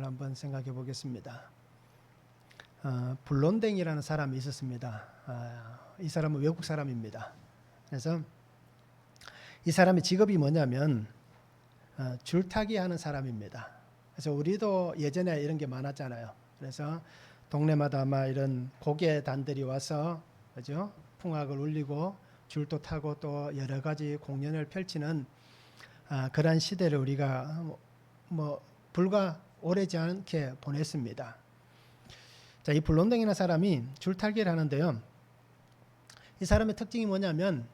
한번 생각해 보겠습니다. 블론댕이라는 사람이 있었습니다. 이 사람은 외국 사람입니다. 그래서 이 사람의 직업이 뭐냐면 줄타기 하는 사람입니다. 그래서 우리도 예전에 이런 게 많았잖아요. 그래서 동네마다 아마 이런 고개단들이 와서 그죠? 풍악을 울리고 줄도 타고 또 여러 가지 공연을 펼치는 그러한 시대를 우리가 불과 오래지 않게 보냈습니다. 자, 이 블론댕이라는 사람이 줄타기를 하는데요. 이 사람의 특징이 뭐냐면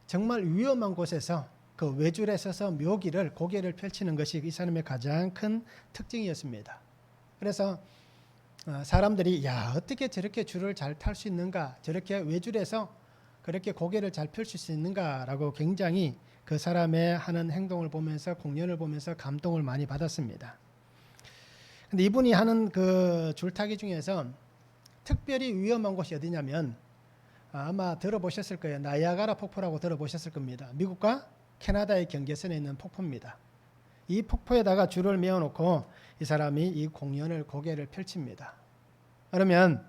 정말 위험한 곳에서 그 외줄에 서서 묘기를 고개를 펼치는 것이 이 사람의 가장 큰 특징이었습니다. 그래서 사람들이 야 어떻게 저렇게 줄을 잘 탈 수 있는가, 저렇게 외줄에서 그렇게 고개를 잘 펼칠 수 있는가라고 굉장히 그 사람의 하는 행동을 보면서 공연을 보면서 감동을 많이 받았습니다. 근데 이분이 하는 그 줄타기 중에서 특별히 위험한 곳이 어디냐면 아마 들어보셨을 거예요. 나이아가라 폭포라고 들어보셨을 겁니다. 미국과 캐나다의 경계선에 있는 폭포입니다. 이 폭포에다가 줄을 메어놓고 이 사람이 이 공연을 고개를 펼칩니다. 그러면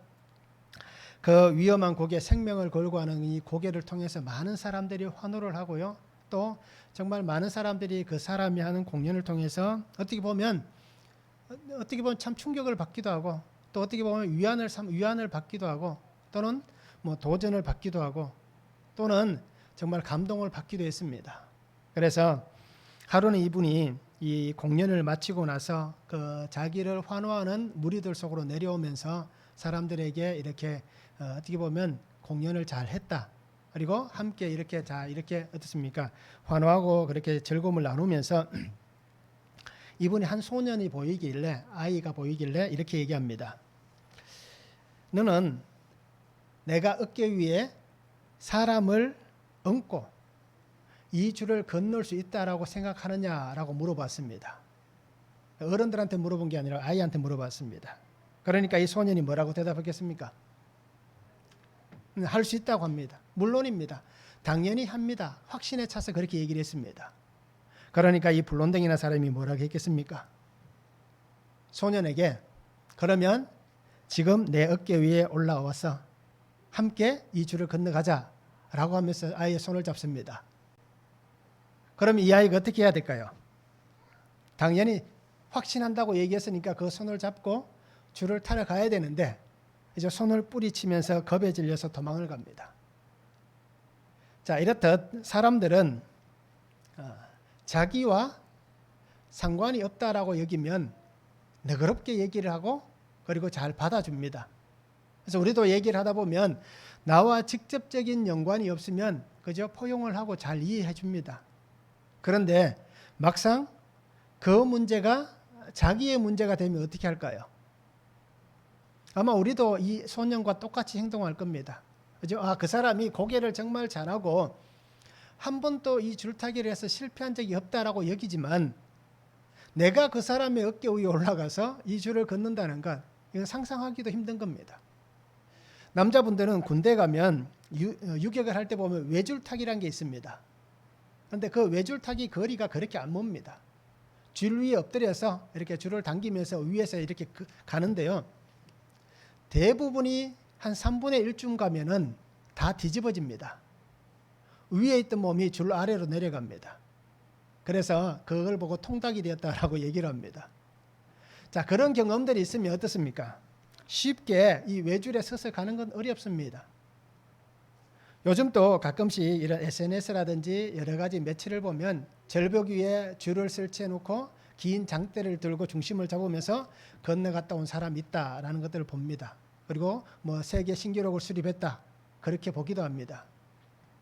그 위험한 고개, 생명을 걸고 하는 이 고개를 통해서 많은 사람들이 환호를 하고요. 또 정말 많은 사람들이 그 사람이 하는 공연을 통해서 어떻게 보면 참 충격을 받기도 하고 또 어떻게 보면 위안을 받기도 하고 또는 도전을 받기도 하고 또는 정말 감동을 받기도 했습니다. 그래서 하루는 이분이 이 공연을 마치고 나서 그 자기를 환호하는 무리들 속으로 내려오면서 사람들에게 이렇게 어떻게 보면 공연을 잘 했다. 그리고 함께 이렇게 어떻습니까? 환호하고 그렇게 즐거움을 나누면서 이분이 한 소년이 보이길래 아이가 보이길래 이렇게 얘기합니다. 너는 내가 어깨 위에 사람을 얹고 이 줄을 건널 수 있다라고 생각하느냐라고 물어봤습니다. 어른들한테 물어본 게 아니라 아이한테 물어봤습니다. 그러니까 이 소년이 뭐라고 대답했겠습니까? 할 수 있다고 합니다. 물론입니다. 당연히 합니다. 확신에 차서 그렇게 얘기를 했습니다. 그러니까 이 블론댕이나 사람이 뭐라고 했겠습니까? 소년에게 그러면 지금 내 어깨 위에 올라와서 함께 이 줄을 건너가자 라고 하면서 아이의 손을 잡습니다. 그럼 이 아이가 어떻게 해야 될까요? 당연히 확신한다고 얘기했으니까 그 손을 잡고 줄을 타러 가야 되는데 이제 손을 뿌리치면서 겁에 질려서 도망을 갑니다. 자, 이렇듯 사람들은 자기와 상관이 없다라고 여기면 너그럽게 얘기를 하고 그리고 잘 받아줍니다. 그래서 우리도 얘기를 하다 보면 나와 직접적인 연관이 없으면 그저 포용을 하고 잘 이해해 줍니다. 그런데 막상 그 문제가 자기의 문제가 되면 어떻게 할까요? 아마 우리도 이 소년과 똑같이 행동할 겁니다. 그죠? 그 사람이 고개를 정말 잘하고 한 번도 이 줄타기를 해서 실패한 적이 없다라고 여기지만 내가 그 사람의 어깨 위에 올라가서 이 줄을 걷는다는 것 이건 상상하기도 힘든 겁니다. 남자분들은 군대 가면 유격을 할 때 보면 외줄타기라는 게 있습니다. 그런데 그 외줄타기 거리가 그렇게 안 멉니다. 줄 위에 엎드려서 이렇게 줄을 당기면서 위에서 이렇게 가는데요. 대부분이 한 3분의 1쯤 가면은 다 뒤집어집니다. 위에 있던 몸이 줄 아래로 내려갑니다. 그래서 그걸 보고 통닭이 되었다라고 얘기를 합니다. 자, 그런 경험들이 있으면 어떻습니까? 쉽게 이 외줄에 서서 가는 건 어렵습니다. 요즘 또 가끔씩 이런 SNS라든지 여러 가지 매체를 보면 절벽 위에 줄을 설치해 놓고 긴 장대를 들고 중심을 잡으면서 건너갔다 온 사람이 있다라는 것들을 봅니다. 그리고 세계 신기록을 수립했다 그렇게 보기도 합니다.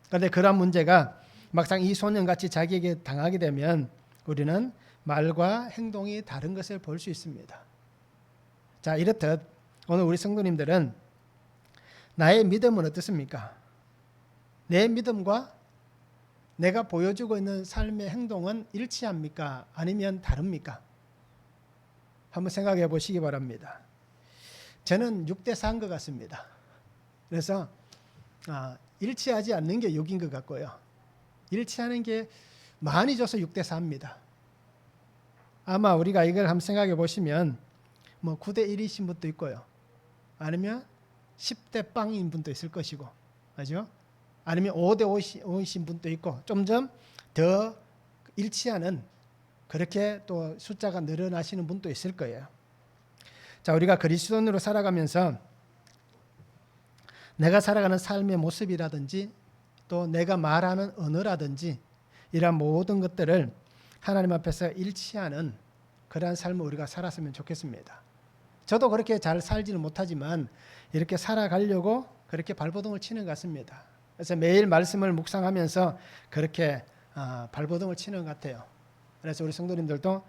그런데 그런 문제가 막상 이 소년같이 자기에게 당하게 되면 우리는 말과 행동이 다른 것을 볼 수 있습니다. 자, 이렇듯 오늘 우리 성도님들은 나의 믿음은 어떻습니까? 내 믿음과 내가 보여주고 있는 삶의 행동은 일치합니까? 아니면 다릅니까? 한번 생각해 보시기 바랍니다. 저는 6대 4인 것 같습니다. 그래서 일치하지 않는 게 6인 것 같고요. 일치하는 게 많이 줘서 6대 4입니다. 아마 우리가 이걸 한번 생각해 보시면 뭐 9대 1이신 분도 있고요. 아니면 10대 빵인 분도 있을 것이고, 그죠? 아니면 5대 5이신 분도 있고, 점점 더 일치하는 그렇게 또 숫자가 늘어나시는 분도 있을 거예요. 자, 우리가 그리스도인으로 살아가면서 내가 살아가는 삶의 모습이라든지 또 내가 말하는 언어라든지 이러한 모든 것들을 하나님 앞에서 일치하는 그러한 삶을 우리가 살았으면 좋겠습니다. 저도 그렇게 잘 살지는 못하지만 이렇게 살아가려고 그렇게 발버둥을 치는 것 같습니다. 그래서 매일 말씀을 묵상하면서 그렇게 발버둥을 치는 것 같아요. 그래서 우리 성도님들도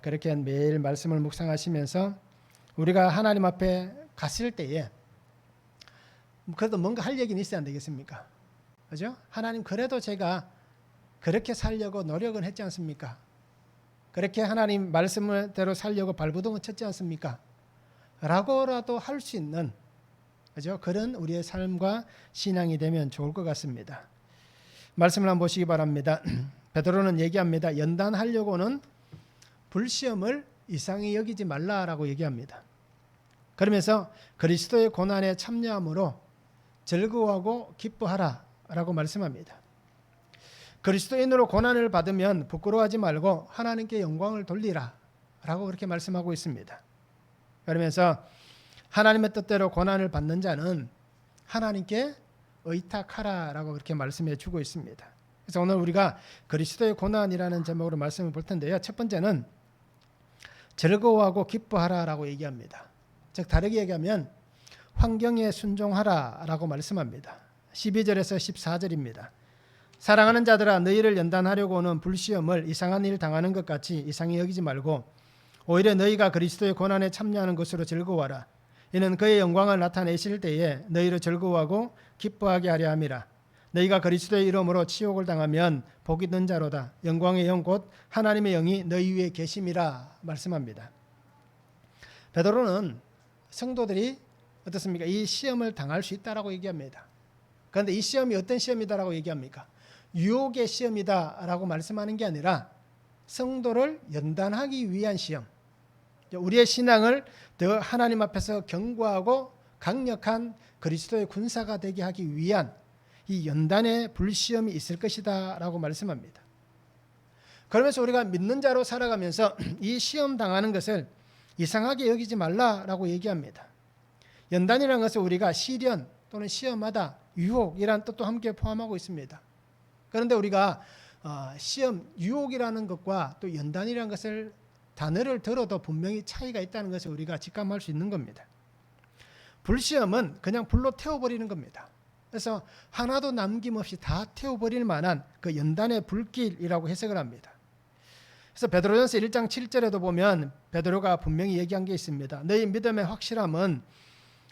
그렇게 매일 말씀을 묵상하시면서 우리가 하나님 앞에 갔을 때에 그래도 뭔가 할 얘기는 있어야 안 되겠습니까? 그죠? 하나님, 그래도 제가 그렇게 살려고 노력은 했지 않습니까? 그렇게 하나님 말씀대로 살려고 발버둥을 쳤지 않습니까? 라고라도 할 수 있는, 그죠? 그런 우리의 삶과 신앙이 되면 좋을 것 같습니다. 말씀을 한번 보시기 바랍니다. 베드로는 얘기합니다. 연단하려고는 불시험을 이상히 여기지 말라라고 얘기합니다. 그러면서 그리스도의 고난에 참여함으로 즐거워하고 기뻐하라라고 말씀합니다. 그리스도인으로 고난을 받으면 부끄러워하지 말고 하나님께 영광을 돌리라라고 그렇게 말씀하고 있습니다. 그러면서 하나님의 뜻대로 고난을 받는 자는 하나님께 의탁하라라고 그렇게 말씀해 주고 있습니다. 그래서 오늘 우리가 그리스도의 고난이라는 제목으로 말씀을 볼 텐데요. 첫 번째는 즐거워하고 기뻐하라라고 얘기합니다. 즉 다르게 얘기하면 환경에 순종하라라고 말씀합니다. 12절에서 14절입니다. 사랑하는 자들아, 너희를 연단하려고 오는 불시험을 이상한 일 당하는 것 같이 이상히 여기지 말고 오히려 너희가 그리스도의 고난에 참여하는 것으로 즐거워하라. 이는 그의 영광을 나타내실 때에 너희를 즐거워하고 기뻐하게 하려 함이라. 너희가 그리스도의 이름으로 치욕을 당하면 복이 있는 자로다. 영광의 영 곧 하나님의 영이 너희 위에 계심이라 말씀합니다. 베드로는 성도들이 어떻습니까? 이 시험을 당할 수 있다라고 얘기합니다. 그런데 이 시험이 어떤 시험이다라고 얘기합니까? 유혹의 시험이다라고 말씀하는 게 아니라 성도를 연단하기 위한 시험, 우리의 신앙을 더 하나님 앞에서 견고하고 강력한 그리스도의 군사가 되게 하기 위한 이 연단의 불시험이 있을 것이다 라고 말씀합니다. 그러면서 우리가 믿는 자로 살아가면서 이 시험 당하는 것을 이상하게 여기지 말라라고 얘기합니다. 연단이라는 것을 우리가 시련 또는 시험하다, 유혹이라는 뜻도 함께 포함하고 있습니다. 그런데 우리가 시험, 유혹이라는 것과 또 연단이라는 것을 단어를 들어도 분명히 차이가 있다는 것을 우리가 직감할 수 있는 겁니다. 불시험은 그냥 불로 태워버리는 겁니다. 그래서 하나도 남김없이 다 태워버릴 만한 그 연단의 불길이라고 해석을 합니다. 그래서 베드로전서 1장 7절에도 보면 베드로가 분명히 얘기한 게 있습니다. 너희 믿음의 확실함은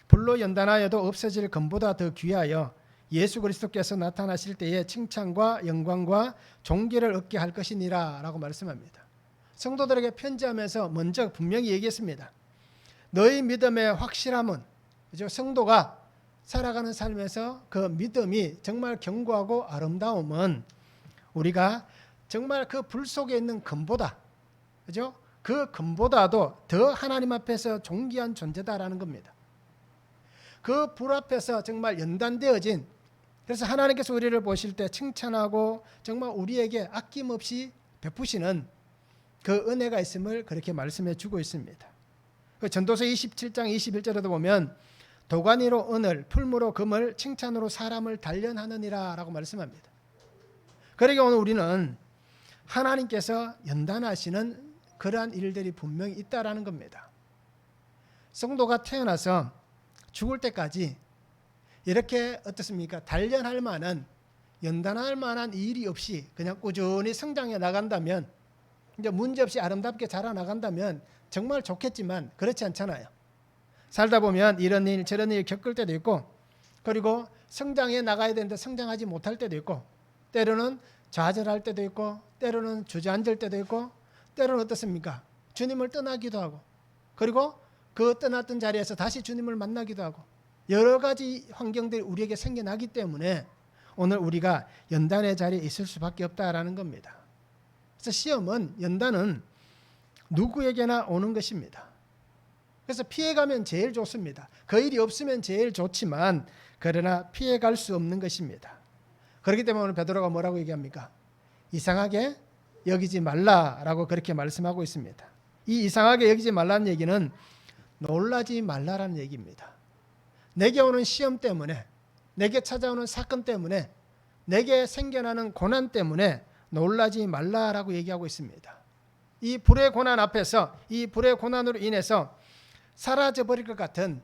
불로 연단하여도 없어질 금보다 더 귀하여 예수 그리스도께서 나타나실 때에 칭찬과 영광과 존귀를 얻게 할 것이니라 라고 말씀합니다. 성도들에게 편지하면서 먼저 분명히 얘기했습니다. 너희 믿음의 확실함은, 그죠? 성도가 살아가는 삶에서 그 믿음이 정말 견고하고 아름다움은 우리가 정말 그 불 속에 있는 금보다, 그죠? 그 금보다도 더 하나님 앞에서 존귀한 존재다라는 겁니다. 그 불 앞에서 정말 연단되어진, 그래서 하나님께서 우리를 보실 때 칭찬하고 정말 우리에게 아낌없이 베푸시는 그 은혜가 있음을 그렇게 말씀해 주고 있습니다. 그 전도서 27장 21절에도 보면 도가니로 은을, 풀무로 금을, 칭찬으로 사람을 단련하느니라 라고 말씀합니다. 그러니까 오늘 우리는 하나님께서 연단하시는 그러한 일들이 분명히 있다라는 겁니다. 성도가 태어나서 죽을 때까지 이렇게 어떻습니까? 단련할 만한, 연단할 만한 일이 없이 그냥 꾸준히 성장해 나간다면, 이제 문제없이 아름답게 자라나간다면 정말 좋겠지만 그렇지 않잖아요. 살다 보면 이런 일 저런 일 겪을 때도 있고, 그리고 성장해 나가야 되는데 성장하지 못할 때도 있고, 때로는 좌절할 때도 있고, 때로는 주저앉을 때도 있고, 때로는 어떻습니까? 주님을 떠나기도 하고, 그리고 그 떠났던 자리에서 다시 주님을 만나기도 하고, 여러 가지 환경들이 우리에게 생겨나기 때문에 오늘 우리가 연단의 자리에 있을 수밖에 없다라는 겁니다. 그래서 시험은, 연단은 누구에게나 오는 것입니다. 그래서 피해가면 제일 좋습니다. 그 일이 없으면 제일 좋지만 그러나 피해갈 수 없는 것입니다. 그렇기 때문에 오늘 베드로가 뭐라고 얘기합니까? 이상하게 여기지 말라라고 그렇게 말씀하고 있습니다. 이 이상하게 여기지 말라는 얘기는 놀라지 말라라는 얘기입니다. 내게 오는 시험 때문에, 내게 찾아오는 사건 때문에, 내게 생겨나는 고난 때문에 놀라지 말라라고 얘기하고 있습니다. 이 불의 고난 앞에서, 이 불의 고난으로 인해서 사라져버릴 것 같은,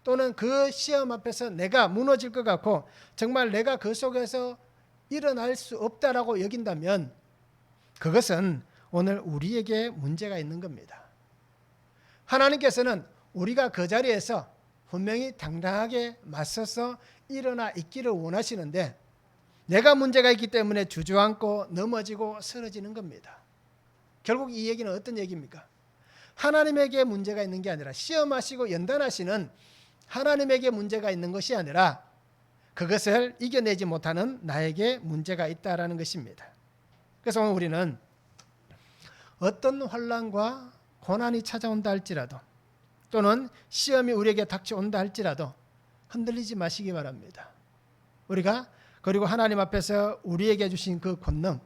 또는 그 시험 앞에서 내가 무너질 것 같고 정말 내가 그 속에서 일어날 수 없다라고 여긴다면 그것은 오늘 우리에게 문제가 있는 겁니다. 하나님께서는 우리가 그 자리에서 분명히 당당하게 맞서서 일어나 있기를 원하시는데 내가 문제가 있기 때문에 주저앉고 넘어지고 쓰러지는 겁니다. 결국 이 얘기는 어떤 얘기입니까? 하나님에게 문제가 있는 게 아니라, 시험하시고 연단하시는 하나님에게 문제가 있는 것이 아니라 그것을 이겨내지 못하는 나에게 문제가 있다라는 것입니다. 그래서 오늘 우리는 어떤 환난과 고난이 찾아온다 할지라도, 또는 시험이 우리에게 닥쳐온다 할지라도 흔들리지 마시기 바랍니다. 우리가 그리고 하나님 앞에서 우리에게 주신 그 권능,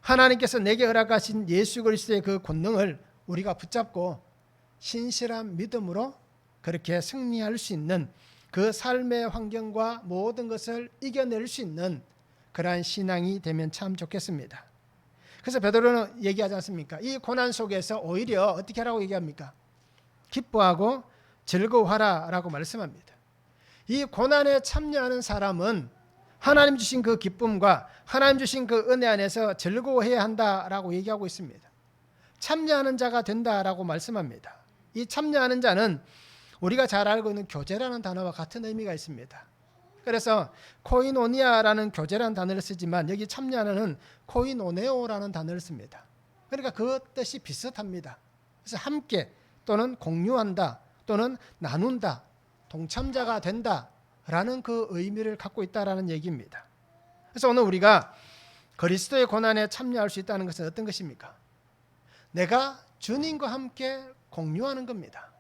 하나님께서 내게 허락하신 예수 그리스도의 그 권능을 우리가 붙잡고 신실한 믿음으로 그렇게 승리할 수 있는, 그 삶의 환경과 모든 것을 이겨낼 수 있는 그러한 신앙이 되면 참 좋겠습니다. 그래서 베드로는 얘기하지 않습니까? 이 고난 속에서 오히려 어떻게 하라고 얘기합니까? 기뻐하고 즐거워하라 라고 말씀합니다. 이 고난에 참여하는 사람은 하나님 주신 그 기쁨과 하나님 주신 그 은혜 안에서 즐거워해야 한다라고 얘기하고 있습니다. 참여하는 자가 된다라고 말씀합니다. 이 참여하는 자는 우리가 잘 알고 있는 교제라는 단어와 같은 의미가 있습니다. 그래서 코이노니아라는 교제라는 단어를 쓰지만 여기 참여하는 코이노네오라는 단어를 씁니다. 그러니까 그 뜻이 비슷합니다. 그래서 함께 또는 공유한다 또는 나눈다, 동참자가 된다라는 그 의미를 갖고 있다라는 얘기입니다. 그래서 오늘 우리가 그리스도의 고난에 참여할 수 있다는 것은 어떤 것입니까? 내가 주님과 함께 공유하는 겁니다.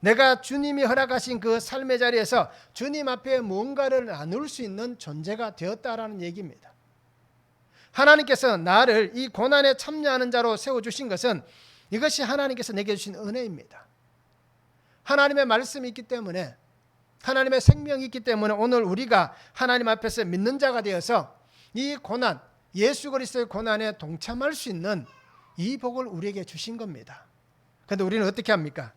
내가 주님이 허락하신 그 삶의 자리에서 주님 앞에 뭔가를 나눌 수 있는 존재가 되었다라는 얘기입니다. 하나님께서 나를 이 고난에 참여하는 자로 세워주신 것은 이것이 하나님께서 내게 주신 은혜입니다. 하나님의 말씀이 있기 때문에, 하나님의 생명이 있기 때문에 오늘 우리가 하나님 앞에서 믿는 자가 되어서 이 고난, 예수 그리스도의 고난에 동참할 수 있는 이 복을 우리에게 주신 겁니다. 그런데 우리는 어떻게 합니까?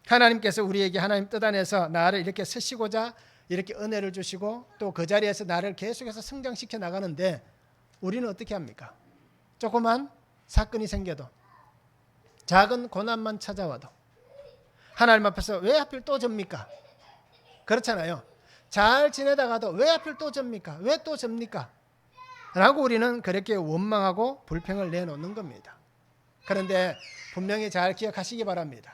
하나님께서 우리에게 하나님 뜻 안에서 나를 이렇게 쓰시고자 이렇게 은혜를 주시고 또 그 자리에서 나를 계속해서 성장시켜 나가는데 우리는 어떻게 합니까? 조그만 사건이 생겨도, 작은 고난만 찾아와도 하나님 앞에서 왜 하필 또 접니까? 그렇잖아요. 잘 지내다가도 왜 하필 또 접니까? 왜 또 접니까? 라고 우리는 그렇게 원망하고 불평을 내놓는 겁니다. 그런데 분명히 잘 기억하시기 바랍니다.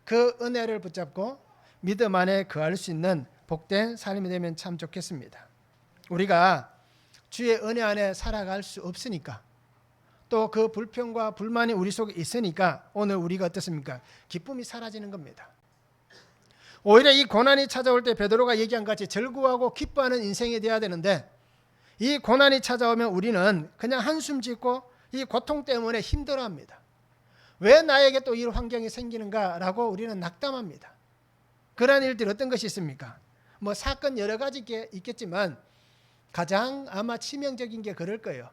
그 은혜를 붙잡고 믿음 안에 거할 수 있는 복된 삶이 되면 참 좋겠습니다. 우리가 주의 은혜 안에 살아갈 수 없으니까, 또 그 불평과 불만이 우리 속에 있으니까 오늘 우리가 어떻습니까? 기쁨이 사라지는 겁니다. 오히려 이 고난이 찾아올 때 베드로가 얘기한 같이 즐거워하고 기뻐하는 인생이 되어야 되는데, 이 고난이 찾아오면 우리는 그냥 한숨 짓고 이 고통 때문에 힘들어합니다. 왜 나에게 또 이 환경이 생기는가라고 우리는 낙담합니다. 그러한 일들이 어떤 것이 있습니까? 뭐 사건 여러 가지 있겠지만 가장 아마 치명적인 게 그럴 거예요.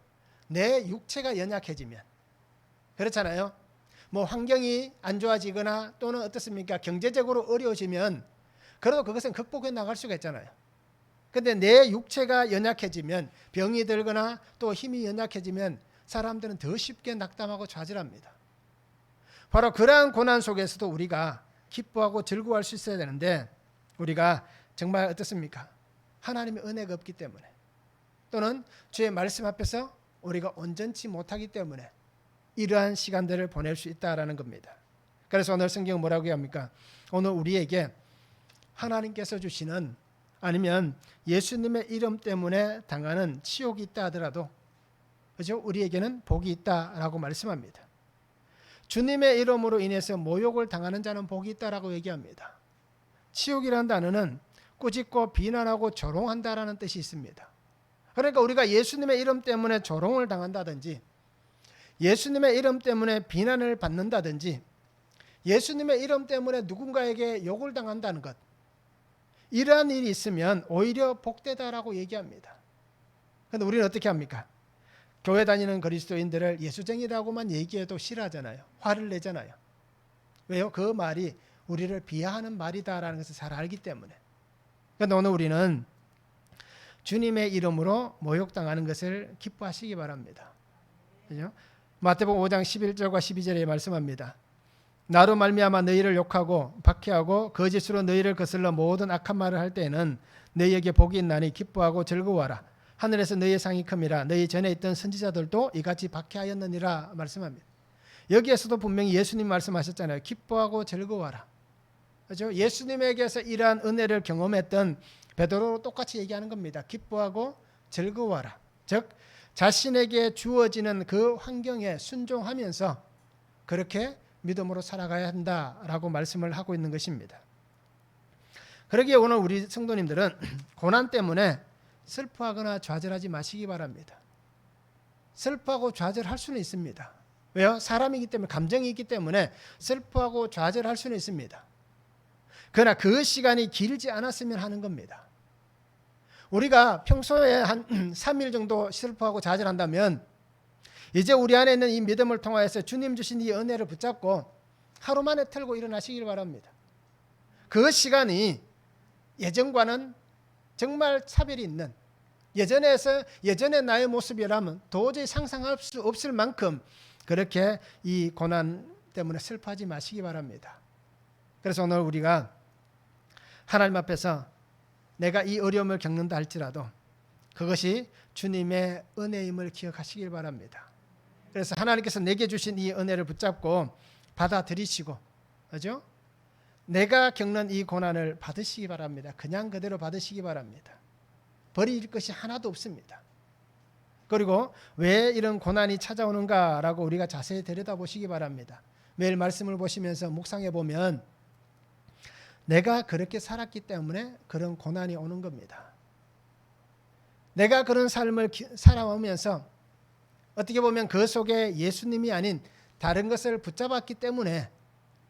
내 육체가 연약해지면. 그렇잖아요. 뭐 환경이 안 좋아지거나 또는 어떻습니까? 경제적으로 어려워지면 그래도 그것은 극복해 나갈 수가 있잖아요. 근데 내 육체가 연약해지면, 병이 들거나 또 힘이 연약해지면 사람들은 더 쉽게 낙담하고 좌절합니다. 바로 그러한 고난 속에서도 우리가 기뻐하고 즐거워할 수 있어야 되는데 우리가 정말 어떻습니까? 하나님의 은혜가 없기 때문에, 또는 주의 말씀 앞에서 우리가 온전치 못하기 때문에 이러한 시간들을 보낼 수 있다라는 겁니다. 그래서 오늘 성경은 뭐라고 합니까? 오늘 우리에게 하나님께서 주시는, 아니면 예수님의 이름 때문에 당하는 치욕이 있다 하더라도, 그죠? 우리에게는 복이 있다라고 말씀합니다. 주님의 이름으로 인해서 모욕을 당하는 자는 복이 있다라고 얘기합니다. 치욕이라는 단어는 꾸짖고 비난하고 조롱한다라는 뜻이 있습니다. 그러니까 우리가 예수님의 이름 때문에 조롱을 당한다든지 예수님의 이름 때문에 비난을 받는다든지 예수님의 이름 때문에 누군가에게 욕을 당한다는 것, 이러한 일이 있으면 오히려 복되다라고 얘기합니다. 그런데 우리는 어떻게 합니까? 교회 다니는 그리스도인들을 예수쟁이라고만 얘기해도 싫어하잖아요. 화를 내잖아요. 왜요? 그 말이 우리를 비하하는 말이다라는 것을 잘 알기 때문에. 그런데 오늘 우리는 주님의 이름으로 모욕당하는 것을 기뻐하시기 바랍니다. 그죠? 마태복음 5장 11절과 12절에 말씀합니다. 나로 말미암아 너희를 욕하고 박해하고 거짓으로 너희를 거슬러 모든 악한 말을 할 때에는 너희에게 복이 있나니 기뻐하고 즐거워하라. 하늘에서 너희의 상이 큼이라. 너희 전에 있던 선지자들도 이같이 박해하였느니라 말씀합니다. 여기에서도 분명히 예수님 말씀하셨잖아요. 기뻐하고 즐거워하라. 그렇죠? 예수님에게서 이러한 은혜를 경험했던 베드로로 똑같이 얘기하는 겁니다. 기뻐하고 즐거워하라. 즉 자신에게 주어지는 그 환경에 순종하면서 그렇게 믿음으로 살아가야 한다라고 말씀을 하고 있는 것입니다. 그러기에 오늘 우리 성도님들은 고난 때문에 슬퍼하거나 좌절하지 마시기 바랍니다. 슬퍼하고 좌절할 수는 있습니다. 왜요? 사람이기 때문에, 감정이 있기 때문에 슬퍼하고 좌절할 수는 있습니다. 그러나 그 시간이 길지 않았으면 하는 겁니다. 우리가 평소에 한 3일 정도 슬퍼하고 좌절한다면 이제 우리 안에 있는 이 믿음을 통하여서 주님 주신 이 은혜를 붙잡고 하루 만에 털고 일어나시길 바랍니다. 그 시간이 예전과는 정말 차별이 있는, 예전의 나의 모습이라면 도저히 상상할 수 없을 만큼 그렇게 이 고난 때문에 슬퍼하지 마시기 바랍니다. 그래서 오늘 우리가 하나님 앞에서 내가 이 어려움을 겪는다 할지라도 그것이 주님의 은혜임을 기억하시길 바랍니다. 그래서 하나님께서 내게 주신 이 은혜를 붙잡고 받아들이시고, 그죠? 내가 겪는 이 고난을 받으시기 바랍니다. 그냥 그대로 받으시기 바랍니다. 버릴 것이 하나도 없습니다. 그리고 왜 이런 고난이 찾아오는가라고 우리가 자세히 들여다보시기 바랍니다. 매일 말씀을 보시면서 묵상해 보면 내가 그렇게 살았기 때문에 그런 고난이 오는 겁니다. 내가 그런 삶을 살아오면서 어떻게 보면 그 속에 예수님이 아닌 다른 것을 붙잡았기 때문에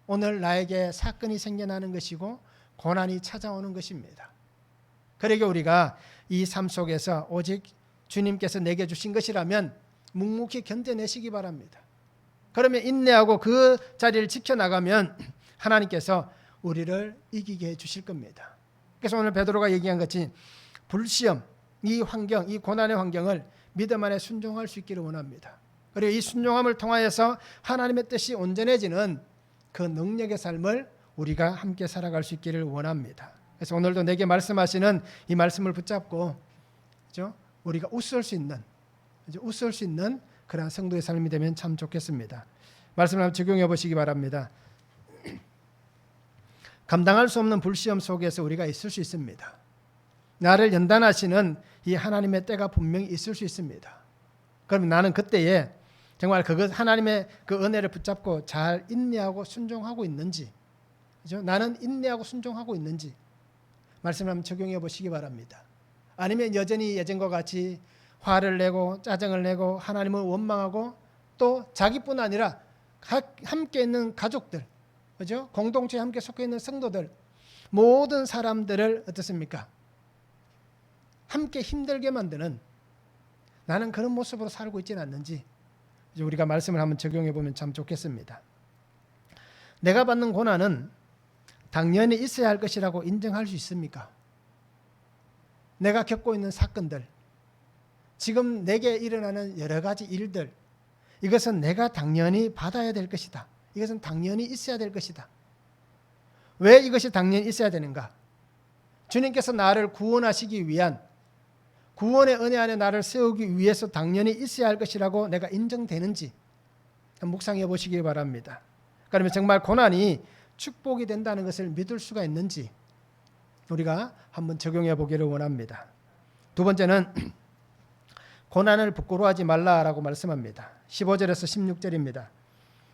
오늘 나에게 사건이 생겨나는 것이고 고난이 찾아오는 것입니다. 그러기에 우리가 이 삶 속에서 오직 주님께서 내게 주신 것이라면 묵묵히 견뎌내시기 바랍니다. 그러면 인내하고 그 자리를 지켜나가면 하나님께서 우리를 이기게 해주실 겁니다. 그래서 오늘 베드로가 얘기한 것이 불시험, 이 환경, 이 고난의 환경을 믿음 안에 순종할 수 있기를 원합니다. 그리고 이 순종함을 통하여서 하나님의 뜻이 온전해지는 그 능력의 삶을 우리가 함께 살아갈 수 있기를 원합니다. 그래서 오늘도 내게 말씀하시는 이 말씀을 붙잡고, 그렇죠? 우리가 웃을 수 있는 그런 성도의 삶이 되면 참 좋겠습니다. 말씀을 한번 적용해 보시기 바랍니다. 감당할 수 없는 불시험 속에서 우리가 있을 수 있습니다. 나를 연단하시는 이 하나님의 때가 분명히 있을 수 있습니다. 그럼 나는 그때에 정말 그것 하나님의 그 은혜를 붙잡고 잘 인내하고 순종하고 있는지, 그렇죠? 나는 인내하고 순종하고 있는지 말씀을 한번 적용해 보시기 바랍니다. 아니면 여전히 예전과 같이 화를 내고 짜증을 내고 하나님을 원망하고 또 자기뿐 아니라 함께 있는 가족들, 그렇죠? 공동체에 함께 속해 있는 성도들, 모든 사람들을 어떻습니까? 함께 힘들게 만드는, 나는 그런 모습으로 살고 있지는 않는지 우리가 말씀을 한번 적용해 보면 참 좋겠습니다. 내가 받는 고난은 당연히 있어야 할 것이라고 인정할 수 있습니까? 내가 겪고 있는 사건들, 지금 내게 일어나는 여러 가지 일들, 이것은 내가 당연히 받아야 될 것이다. 이것은 당연히 있어야 될 것이다. 왜 이것이 당연히 있어야 되는가? 주님께서 나를 구원하시기 위한, 구원의 은혜 안에 나를 세우기 위해서 당연히 있어야 할 것이라고 내가 인정되는지 묵상해 보시기 바랍니다. 그러면 정말 고난이 축복이 된다는 것을 믿을 수가 있는지 우리가 한번 적용해 보기를 원합니다. 두 번째는 고난을 부끄러워하지 말라라고 말씀합니다. 15절에서 16절입니다.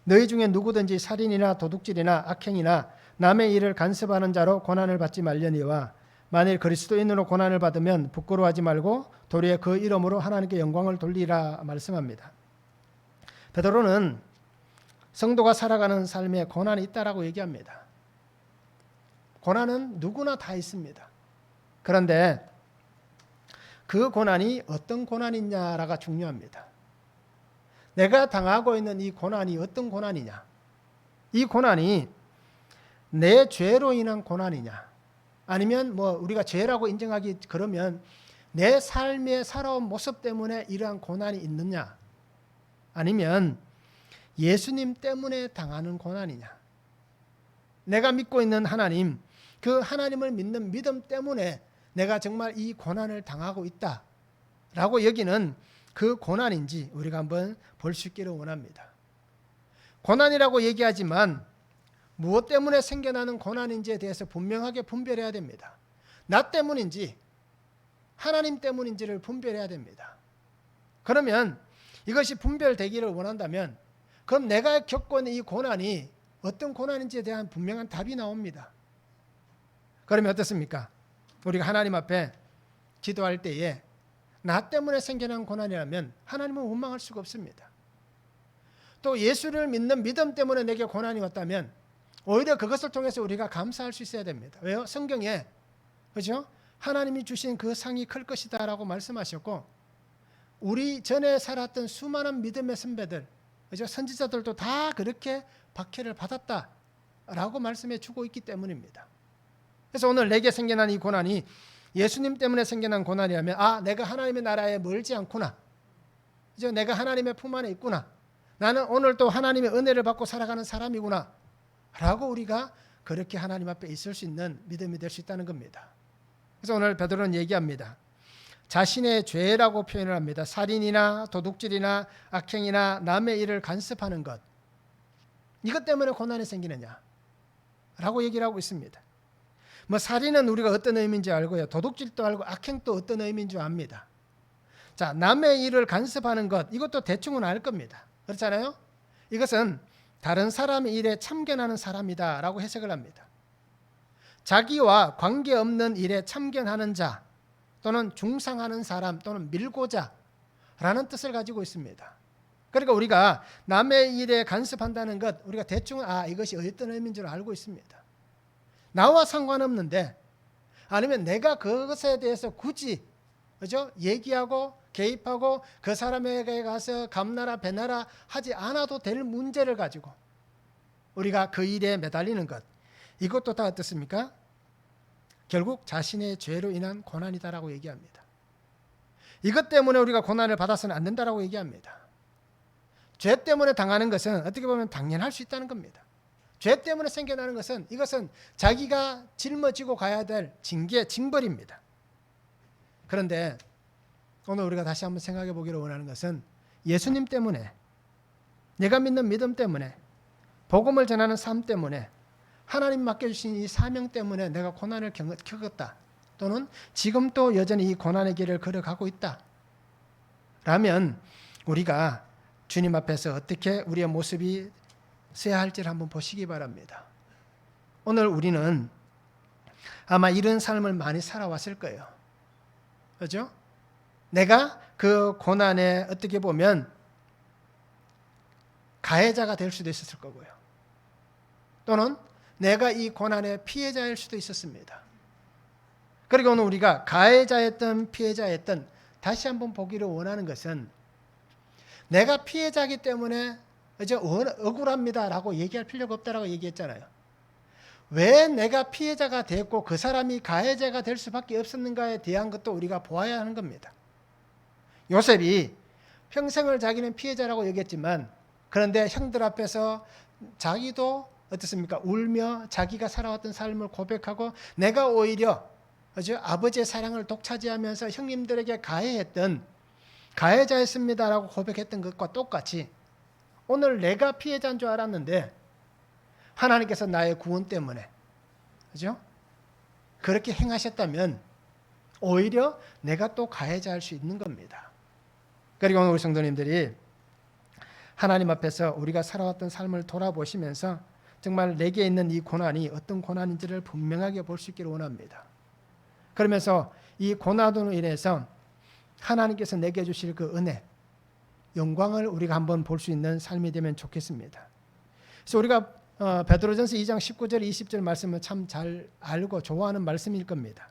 너희 중에 누구든지 살인이나 도둑질이나 악행이나 남의 일을 간섭하는 자로 고난을 받지 말려니와 만일 그리스도인으로 고난을 받으면 부끄러워하지 말고 도리어 그 이름으로 하나님께 영광을 돌리라 말씀합니다. 베드로는 성도가 살아가는 삶에 고난이 있다라고 얘기합니다. 고난은 누구나 다 있습니다. 그런데 그 고난이 어떤 고난이냐가 중요합니다. 내가 당하고 있는 이 고난이 어떤 고난이냐? 이 고난이 내 죄로 인한 고난이냐? 아니면 우리가 죄라고 인정하기 그러면 내 삶의 살아온 모습 때문에 이러한 고난이 있느냐? 아니면 예수님 때문에 당하는 고난이냐? 내가 믿고 있는 하나님, 그 하나님을 믿는 믿음 때문에 내가 정말 이 고난을 당하고 있다라고 여기는 그 고난인지 우리가 한번 볼 수 있기를 원합니다. 고난이라고 얘기하지만 무엇 때문에 생겨나는 고난인지에 대해서 분명하게 분별해야 됩니다. 나 때문인지 하나님 때문인지를 분별해야 됩니다. 그러면 이것이 분별되기를 원한다면 그럼 내가 겪고 있는 이 고난이 어떤 고난인지에 대한 분명한 답이 나옵니다. 그러면 어떻습니까? 우리가 하나님 앞에 기도할 때에 나 때문에 생겨난 고난이라면 하나님은 원망할 수가 없습니다. 또 예수를 믿는 믿음 때문에 내게 고난이 왔다면 오히려 그것을 통해서 우리가 감사할 수 있어야 됩니다. 왜요? 성경에 그렇죠? 하나님이 주신 그 상이 클 것이다라고 말씀하셨고 우리 전에 살았던 수많은 믿음의 선배들, 그렇죠? 선지자들도 다 그렇게 박해를 받았다라고 말씀해 주고 있기 때문입니다. 그래서 오늘 내게 생겨난 이 고난이 예수님 때문에 생겨난 고난이라면 내가 하나님의 나라에 멀지 않구나. 그죠? 내가 하나님의 품 안에 있구나. 나는 오늘 또 하나님의 은혜를 받고 살아가는 사람이구나. 라고 우리가 그렇게 하나님 앞에 있을 수 있는 믿음이 될 수 있다는 겁니다. 그래서 오늘 베드로는 얘기합니다. 자신의 죄라고 표현을 합니다. 살인이나 도둑질이나 악행이나 남의 일을 간섭하는 것. 이것 때문에 고난이 생기느냐? 라고 얘기를 하고 있습니다. 살인은 우리가 어떤 의미인지 알고요. 도둑질도 알고 악행도 어떤 의미인 줄 압니다. 자, 남의 일을 간섭하는 것, 이것도 대충은 알 겁니다. 그렇잖아요? 이것은 다른 사람의 일에 참견하는 사람이다라고 해석을 합니다. 자기와 관계없는 일에 참견하는 자 또는 중상하는 사람 또는 밀고자 라는 뜻을 가지고 있습니다. 그러니까 우리가 남의 일에 간섭한다는 것 우리가 대충 이것이 어떤 의미인 줄 알고 있습니다. 나와 상관없는데 아니면 내가 그것에 대해서 굳이 그죠? 얘기하고 개입하고 그 사람에게 가서 감나라 배나라 하지 않아도 될 문제를 가지고 우리가 그 일에 매달리는 것 이것도 다 어떻습니까? 결국 자신의 죄로 인한 고난이다라고 얘기합니다. 이것 때문에 우리가 고난을 받아서는 안 된다라고 얘기합니다. 죄 때문에 당하는 것은 어떻게 보면 당연할 수 있다는 겁니다. 죄 때문에 생겨나는 것은 이것은 자기가 짊어지고 가야 될 징계, 징벌입니다. 그런데 오늘 우리가 다시 한번 생각해 보기를 원하는 것은 예수님 때문에 내가 믿는 믿음 때문에 복음을 전하는 삶 때문에 하나님 맡겨주신 이 사명 때문에 내가 고난을 겪었다. 또는 지금 또 여전히 이 고난의 길을 걸어가고 있다. 라면 우리가 주님 앞에서 어떻게 우리의 모습이 서야 할지를 한번 보시기 바랍니다. 오늘 우리는 아마 이런 삶을 많이 살아왔을 거예요. 그렇죠? 내가 그 고난에 어떻게 보면 가해자가 될 수도 있었을 거고요. 또는 내가 이 고난의 피해자일 수도 있었습니다. 그리고 오늘 우리가 가해자였던 피해자였던 다시 한번 보기를 원하는 것은 내가 피해자이기 때문에 억울합니다라고 얘기할 필요가 없다라고 얘기했잖아요. 왜 내가 피해자가 됐고 그 사람이 가해자가 될 수밖에 없었는가에 대한 것도 우리가 보아야 하는 겁니다. 요셉이 평생을 자기는 피해자라고 얘기했지만 그런데 형들 앞에서 자기도 어떻습니까? 울며 자기가 살아왔던 삶을 고백하고 내가 오히려 아버지의 사랑을 독차지하면서 형님들에게 가해했던 가해자였습니다라고 고백했던 것과 똑같이 오늘 내가 피해자인 줄 알았는데 하나님께서 나의 구원 때문에 그죠? 그렇게 행하셨다면 오히려 내가 또 가해자일 수 있는 겁니다. 그리고 오늘 우리 성도님들이 하나님 앞에서 우리가 살아왔던 삶을 돌아보시면서 정말 내게 있는 이 고난이 어떤 고난인지를 분명하게 볼 수 있기를 원합니다. 그러면서 이 고난으로 인해서 하나님께서 내게 주실 그 은혜, 영광을 우리가 한번 볼 수 있는 삶이 되면 좋겠습니다. 그래서 우리가 베드로전서 2장 19절 20절 말씀을 참 잘 알고 좋아하는 말씀일 겁니다.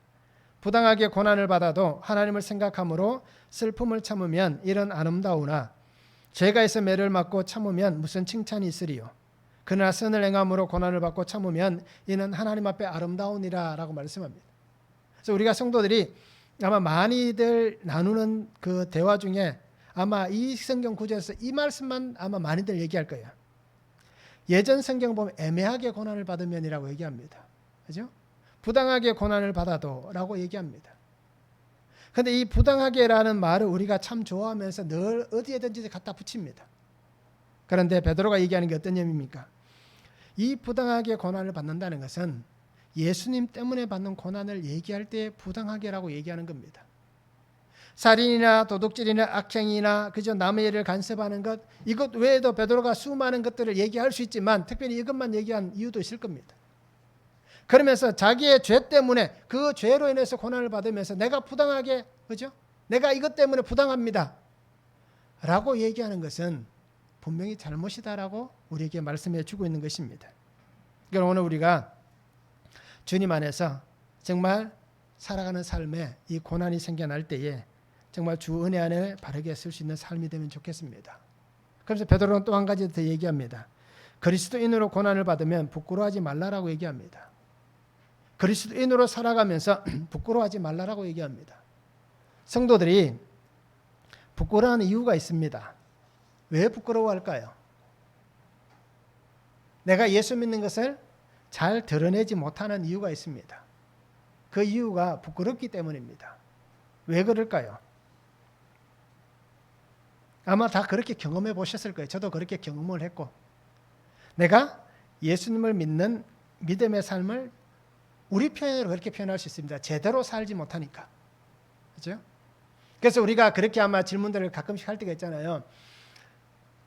부당하게 고난을 받아도 하나님을 생각함으로 슬픔을 참으면 이런 아름다우나 죄가 있어 매를 맞고 참으면 무슨 칭찬이 있으리요. 그러나 선을 행함으로 고난을 받고 참으면 이는 하나님 앞에 아름다우니라 라고 말씀합니다. 그래서 우리가 성도들이 아마 많이들 나누는 그 대화 중에 아마 이 성경 구절에서 이 말씀만 아마 많이들 얘기할 거예요. 예전 성경 보면 애매하게 고난을 받으면이라고 얘기합니다. 그죠? 부당하게 고난을 받아도 라고 얘기합니다. 그런데 이 부당하게라는 말을 우리가 참 좋아하면서 늘 어디에든지 갖다 붙입니다. 그런데 베드로가 얘기하는 게 어떤 의미입니까? 이 부당하게 고난을 받는다는 것은 예수님 때문에 받는 고난을 얘기할 때 부당하게라고 얘기하는 겁니다. 살인이나 도둑질이나 악행이나 그저 남의 일을 간섭하는 것, 이것 외에도 베드로가 수많은 것들을 얘기할 수 있지만 특별히 이것만 얘기한 이유도 있을 겁니다. 그러면서 자기의 죄 때문에 그 죄로 인해서 고난을 받으면서 내가 부당하게, 그죠? 내가 이것 때문에 부당합니다 라고 얘기하는 것은 분명히 잘못이다라고 우리에게 말씀해 주고 있는 것입니다. 그러니까 오늘 우리가 주님 안에서 정말 살아가는 삶에 이 고난이 생겨날 때에 정말 주 은혜 안에 바르게 쓸 수 있는 삶이 되면 좋겠습니다. 그래서 베드로는 또 한 가지 더 얘기합니다. 그리스도인으로 고난을 받으면 부끄러워하지 말라라고 얘기합니다. 그리스도인으로 살아가면서 부끄러워하지 말라라고 얘기합니다. 성도들이 부끄러워하는 이유가 있습니다. 왜 부끄러워할까요? 내가 예수 믿는 것을 잘 드러내지 못하는 이유가 있습니다. 그 이유가 부끄럽기 때문입니다. 왜 그럴까요? 아마 다 그렇게 경험해 보셨을 거예요. 저도 그렇게 경험을 했고, 내가 예수님을 믿는 믿음의 삶을 우리 표현으로 그렇게 표현할 수 있습니다. 제대로 살지 못하니까. 그렇죠? 그래서 우리가 그렇게 아마 질문들을 가끔씩 할 때가 있잖아요.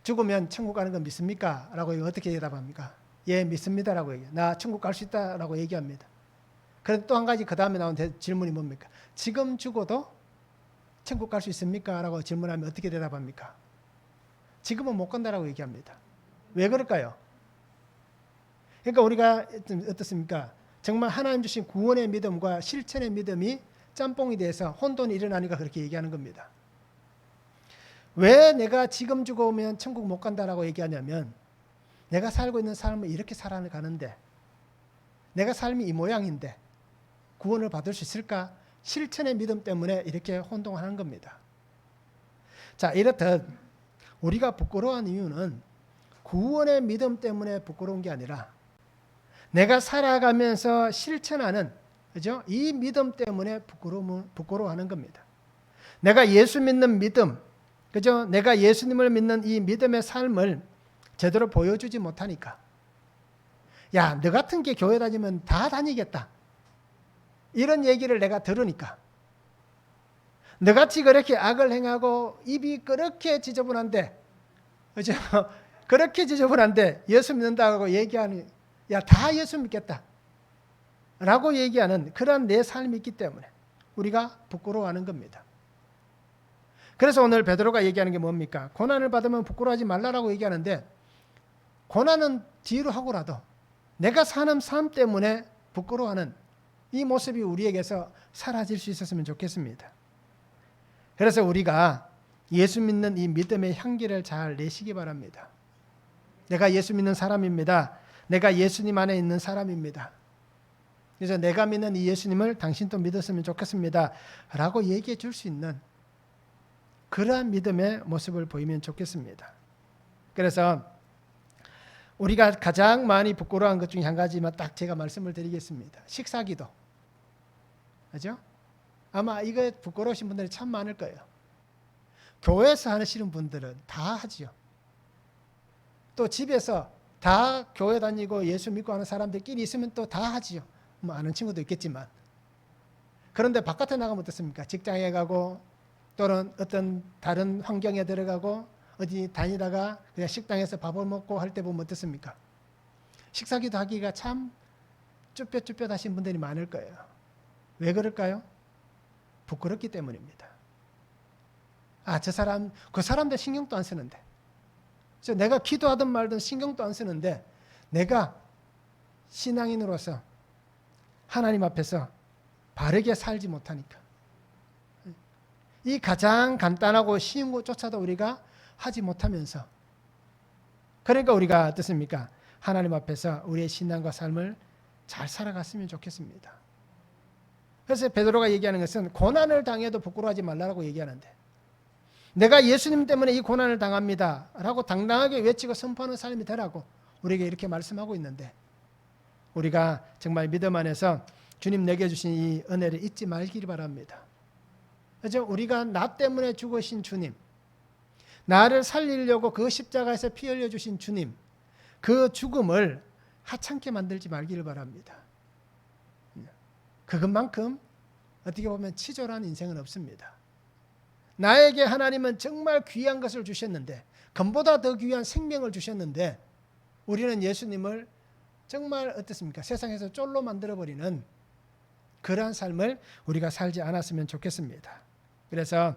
죽으면 천국 가는 건 믿습니까? 라고 어떻게 대답합니까? 예, 믿습니다라고 얘기해요. 나 천국 갈 수 있다라고 얘기합니다. 그런데 또 한 가지 그 다음에 나온 질문이 뭡니까? 지금 죽어도 천국 갈 수 있습니까? 라고 질문하면 어떻게 대답합니까? 지금은 못 간다라고 얘기합니다. 왜 그럴까요? 그러니까 우리가 어떻습니까? 정말 하나님 주신 구원의 믿음과 실천의 믿음이 짬뽕이 돼서 혼돈이 일어나니까 그렇게 얘기하는 겁니다. 왜 내가 지금 죽어오면 천국 못 간다라고 얘기하냐면 내가 살고 있는 삶을 이렇게 살아가는데 내가 삶이 이 모양인데 구원을 받을 수 있을까? 실천의 믿음 때문에 이렇게 혼동하는 겁니다. 자, 이렇듯 우리가 부끄러워한 이유는 구원의 믿음 때문에 부끄러운 게 아니라 내가 살아가면서 실천하는, 그죠? 이 믿음 때문에 부끄러워하는 겁니다. 내가 예수 믿는 믿음, 그죠? 내가 예수님을 믿는 이 믿음의 삶을 제대로 보여주지 못하니까, 야, 너 같은 게 교회 다니면 다 다니겠다, 이런 얘기를 내가 들으니까, 너같이 그렇게 악을 행하고 입이 그렇게 지저분한데, 그죠? 그렇게 지저분한데 예수 믿는다고 얘기하는, 야, 다 예수 믿겠다 라고 얘기하는 그런 내 삶이 있기 때문에 우리가 부끄러워하는 겁니다. 그래서 오늘 베드로가 얘기하는 게 뭡니까? 고난을 받으면 부끄러워하지 말라라고 얘기하는데, 고난은 뒤로 하고라도 내가 사는 삶 때문에 부끄러워하는 이 모습이 우리에게서 사라질 수 있었으면 좋겠습니다. 그래서 우리가 예수 믿는 이 믿음의 향기를 잘 내시기 바랍니다. 내가 예수 믿는 사람입니다. 내가 예수님 안에 있는 사람입니다. 그래서 내가 믿는 이 예수님을 당신도 믿었으면 좋겠습니다 라고 얘기해 줄 수 있는 그러한 믿음의 모습을 보이면 좋겠습니다. 그래서 우리가 가장 많이 부끄러워한 것 중에 한 가지만 딱 제가 말씀을 드리겠습니다. 식사기도. 그죠? 아마 이거 부끄러우신 분들이 참 많을 거예요. 교회에서 하시는 분들은 다 하지요. 또 집에서 다 교회 다니고 예수 믿고 하는 사람들끼리 있으면 또 다 하지요. 뭐 아는 친구도 있겠지만. 그런데 바깥에 나가면 어떻습니까? 직장에 가고 또는 어떤 다른 환경에 들어가고 어디 다니다가 그냥 식당에서 밥을 먹고 할 때 보면 어떻습니까? 식사기도 하기가 참 쭈뼛쭈뼛 하신 분들이 많을 거예요. 왜 그럴까요? 부끄럽기 때문입니다. 저 사람, 그 사람들 신경도 안 쓰는데, 내가 기도하든 말든 신경도 안 쓰는데, 내가 신앙인으로서 하나님 앞에서 바르게 살지 못하니까, 이 가장 간단하고 쉬운 것조차도 우리가 하지 못하면서, 그러니까 우리가 어떻습니까? 하나님 앞에서 우리의 신앙과 삶을 잘 살아갔으면 좋겠습니다. 그래서 베드로가 얘기하는 것은 고난을 당해도 부끄러워하지 말라고 얘기하는데, 내가 예수님 때문에 이 고난을 당합니다 라고 당당하게 외치고 선포하는 삶이 되라고 우리에게 이렇게 말씀하고 있는데, 우리가 정말 믿음 안에서 주님 내게 주신 이 은혜를 잊지 말기를 바랍니다. 그래서 우리가 나 때문에 죽으신 주님, 나를 살리려고 그 십자가에서 피 흘려 주신 주님, 그 죽음을 하찮게 만들지 말기를 바랍니다. 그것만큼 어떻게 보면 치졸한 인생은 없습니다. 나에게 하나님은 정말 귀한 것을 주셨는데, 금보다 더 귀한 생명을 주셨는데, 우리는 예수님을 정말 어떻습니까? 세상에서 쫄로 만들어버리는 그러한 삶을 우리가 살지 않았으면 좋겠습니다. 그래서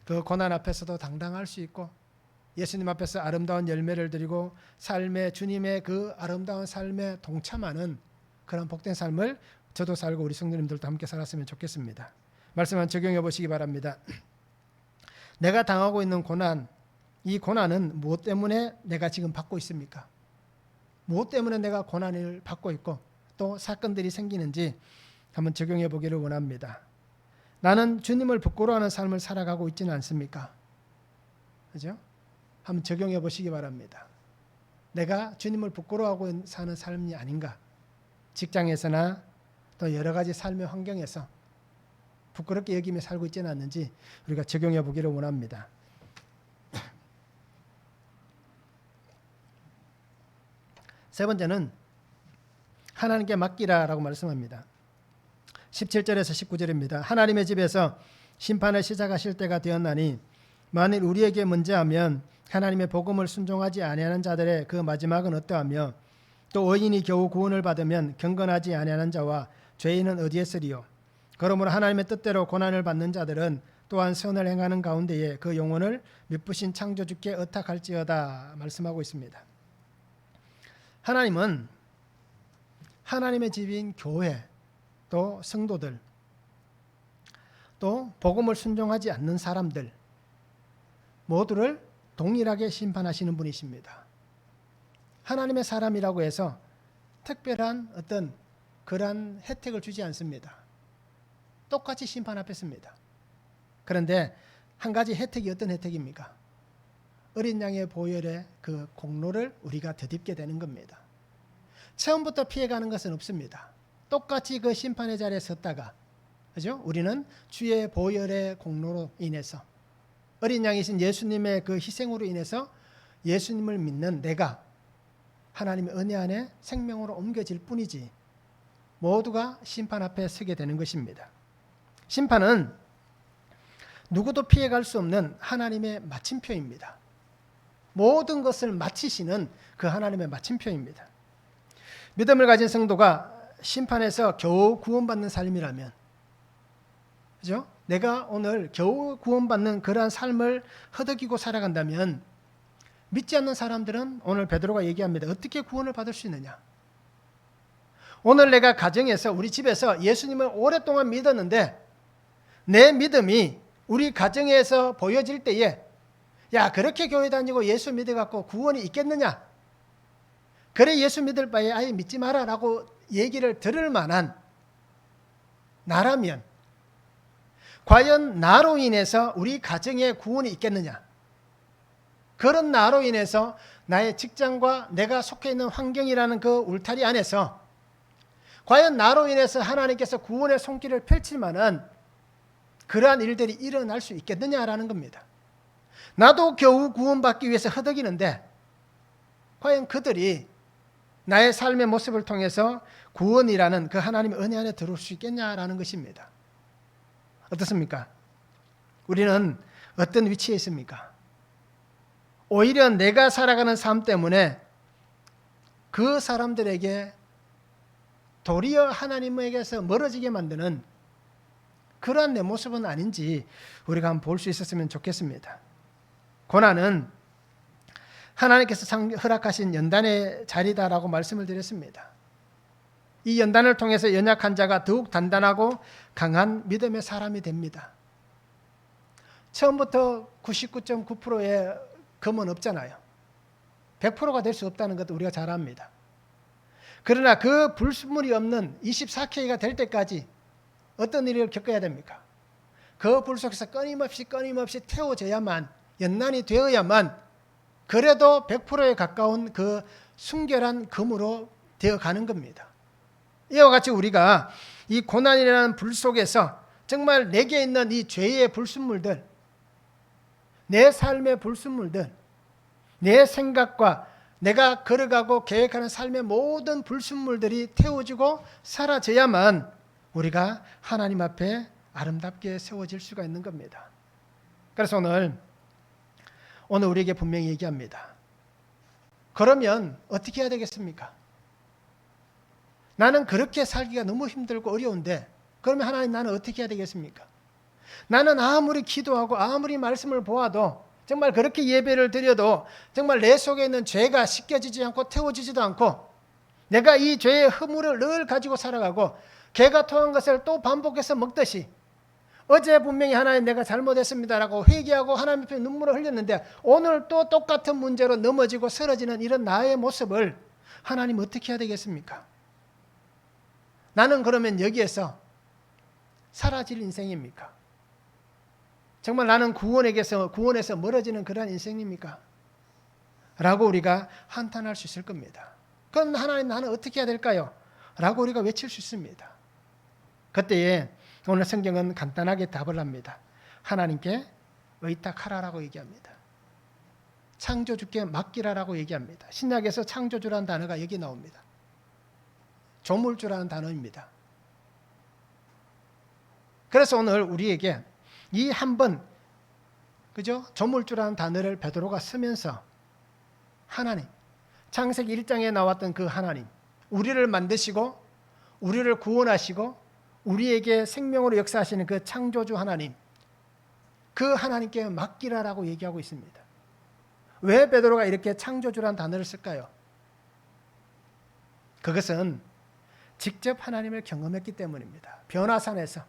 그 고난 앞에서도 당당할 수 있고, 예수님 앞에서 아름다운 열매를 드리고 삶의 주님의 그 아름다운 삶에 동참하는 그런 복된 삶을 저도 살고 우리 성도님들도 함께 살았으면 좋겠습니다. 말씀만 적용해 보시기 바랍니다. 내가 당하고 있는 고난, 이 고난은 무엇 때문에 내가 지금 받고 있습니까? 무엇 때문에 내가 고난을 받고 있고 또 사건들이 생기는지 한번 적용해 보기를 원합니다. 나는 주님을 부끄러워하는 삶을 살아가고 있지는 않습니까? 그죠? 한번 적용해 보시기 바랍니다. 내가 주님을 부끄러워하고 사는 삶이 아닌가? 직장에서나 또 여러 가지 삶의 환경에서 부끄럽게 여기며 살고 있지는 않는지 우리가 적용해 보기를 원합니다. 세 번째는 하나님께 맡기라라고 말씀합니다. 17절에서 19절입니다. 하나님의 집에서 심판을 시작하실 때가 되었나니 만일 우리에게 문제하면 하나님의 복음을 순종하지 아니하는 자들의 그 마지막은 어떠하며 또 의인이 겨우 구원을 받으면 경건하지 아니하는 자와 죄인은 어디에 쓰리요. 그러므로 하나님의 뜻대로 고난을 받는 자들은 또한 선을 행하는 가운데에 그 영혼을 미쁘신 창조주께 의탁할지어다 말씀하고 있습니다. 하나님은 하나님의 집인 교회, 또 성도들, 또 복음을 순종하지 않는 사람들 모두를 동일하게 심판하시는 분이십니다. 하나님의 사람이라고 해서 특별한 어떤 그러한 혜택을 주지 않습니다. 똑같이 심판 앞에 섭니다. 그런데 한 가지 혜택이 어떤 혜택입니까? 어린 양의 보혈의 그 공로를 우리가 덧입게 되는 겁니다. 처음부터 피해가는 것은 없습니다. 똑같이 그 심판의 자리에 섰다가, 그죠? 우리는 주의 보혈의 공로로 인해서 어린 양이신 예수님의 그 희생으로 인해서 예수님을 믿는 내가 하나님의 은혜 안에 생명으로 옮겨질 뿐이지 모두가 심판 앞에 서게 되는 것입니다. 심판은 누구도 피해갈 수 없는 하나님의 마침표입니다. 모든 것을 마치시는 그 하나님의 마침표입니다. 믿음을 가진 성도가 심판에서 겨우 구원받는 삶이라면, 그죠? 내가 오늘 겨우 구원받는 그러한 삶을 허덕이고 살아간다면 믿지 않는 사람들은 오늘 베드로가 얘기합니다. 어떻게 구원을 받을 수 있느냐? 오늘 내가 가정에서 우리 집에서 예수님을 오랫동안 믿었는데 내 믿음이 우리 가정에서 보여질 때에 야 그렇게 교회 다니고 예수 믿어갖고 구원이 있겠느냐? 그래 예수 믿을 바에 아예 믿지 마라 라고 얘기를 들을 만한 나라면 과연 나로 인해서 우리 가정에 구원이 있겠느냐? 그런 나로 인해서 나의 직장과 내가 속해 있는 환경이라는 그 울타리 안에서 과연 나로 인해서 하나님께서 구원의 손길을 펼칠 만한 그러한 일들이 일어날 수 있겠느냐라는 겁니다. 나도 겨우 구원받기 위해서 허덕이는데 과연 그들이 나의 삶의 모습을 통해서 구원이라는 그 하나님의 은혜 안에 들어올 수 있겠냐라는 것입니다. 어떻습니까? 우리는 어떤 위치에 있습니까? 오히려 내가 살아가는 삶 때문에 그 사람들에게 도리어 하나님에게서 멀어지게 만드는 그러한 내 모습은 아닌지 우리가 한번 볼 수 있었으면 좋겠습니다. 고난은 하나님께서 허락하신 연단의 자리다라고 말씀을 드렸습니다. 이 연단을 통해서 연약한 자가 더욱 단단하고 강한 믿음의 사람이 됩니다. 처음부터 99.9%의 검은 없잖아요. 100%가 될 수 없다는 것도 우리가 잘 압니다. 그러나 그 불순물이 없는 24K가 될 때까지 어떤 일을 겪어야 됩니까? 그 불 속에서 끊임없이 태워져야만, 연난이 되어야만 그래도 100%에 가까운 그 순결한 검으로 되어가는 겁니다. 이와 같이 우리가 이 고난이라는 불 속에서 정말 내게 있는 이 죄의 불순물들, 내 삶의 불순물들, 내 생각과 내가 걸어가고 계획하는 삶의 모든 불순물들이 태워지고 사라져야만 우리가 하나님 앞에 아름답게 세워질 수가 있는 겁니다. 그래서 오늘 우리에게 분명히 얘기합니다. 그러면 어떻게 해야 되겠습니까? 나는 그렇게 살기가 너무 힘들고 어려운데 그러면 하나님 나는 어떻게 해야 되겠습니까? 나는 아무리 기도하고 아무리 말씀을 보아도 정말 그렇게 예배를 드려도 정말 내 속에 있는 죄가 씻겨지지 않고 태워지지도 않고 내가 이 죄의 허물을 늘 가지고 살아가고 개가 토한 것을 또 반복해서 먹듯이 어제 분명히 하나님 내가 잘못했습니다라고 회개하고 하나님 앞에 눈물을 흘렸는데 오늘 또 똑같은 문제로 넘어지고 쓰러지는 이런 나의 모습을 하나님 어떻게 해야 되겠습니까? 나는 그러면 여기에서 사라질 인생입니까? 정말 나는 구원에서 멀어지는 그런 인생입니까? 라고 우리가 한탄할 수 있을 겁니다. 그럼 하나님 나는 어떻게 해야 될까요? 라고 우리가 외칠 수 있습니다. 그때에 오늘 성경은 간단하게 답을 합니다. 하나님께 의탁하라라고 얘기합니다. 창조주께 맡기라라고 얘기합니다. 신약에서 창조주라는 단어가 여기 나옵니다. 조물주라는 단어입니다. 그래서 오늘 우리에게 이 한 번, 그죠? 조물주라는 단어를 베드로가 쓰면서 하나님, 창세기 1장에 나왔던 그 하나님, 우리를 만드시고 우리를 구원하시고 우리에게 생명으로 역사하시는 그 창조주 하나님, 그 하나님께 맡기라라고 얘기하고 있습니다. 왜 베드로가 이렇게 창조주라는 단어를 쓸까요? 그것은 직접 하나님을 경험했기 때문입니다. 변화산에서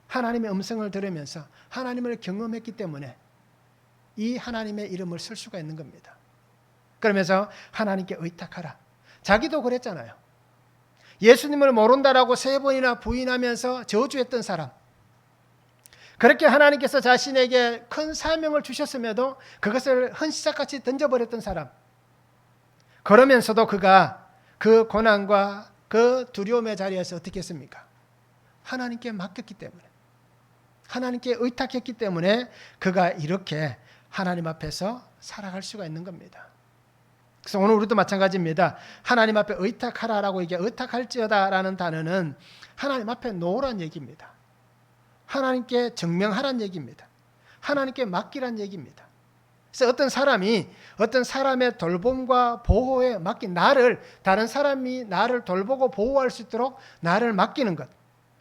하나님의 음성을 들으면서 하나님을 경험했기 때문에 이 하나님의 이름을 쓸 수가 있는 겁니다. 그러면서 하나님께 의탁하라. 자기도 그랬잖아요. 예수님을 모른다라고 3번이나 부인하면서 저주했던 사람. 그렇게 하나님께서 자신에게 큰 사명을 주셨음에도 그것을 헌시삭같이 던져버렸던 사람. 그러면서도 그가 그 고난과 그 두려움의 자리에서 어떻게 했습니까? 하나님께 맡겼기 때문에, 하나님께 의탁했기 때문에 그가 이렇게 하나님 앞에서 살아갈 수가 있는 겁니다. 그래서 오늘 우리도 마찬가지입니다. 하나님 앞에 의탁하라라고 얘기해 의탁할지어다라는 단어는 하나님 앞에 놓으란 얘기입니다. 하나님께 증명하란 얘기입니다. 하나님께 맡기란 얘기입니다. 그래서 어떤 사람의 돌봄과 보호에 맡긴 나를, 다른 사람이 나를 돌보고 보호할 수 있도록 나를 맡기는 것.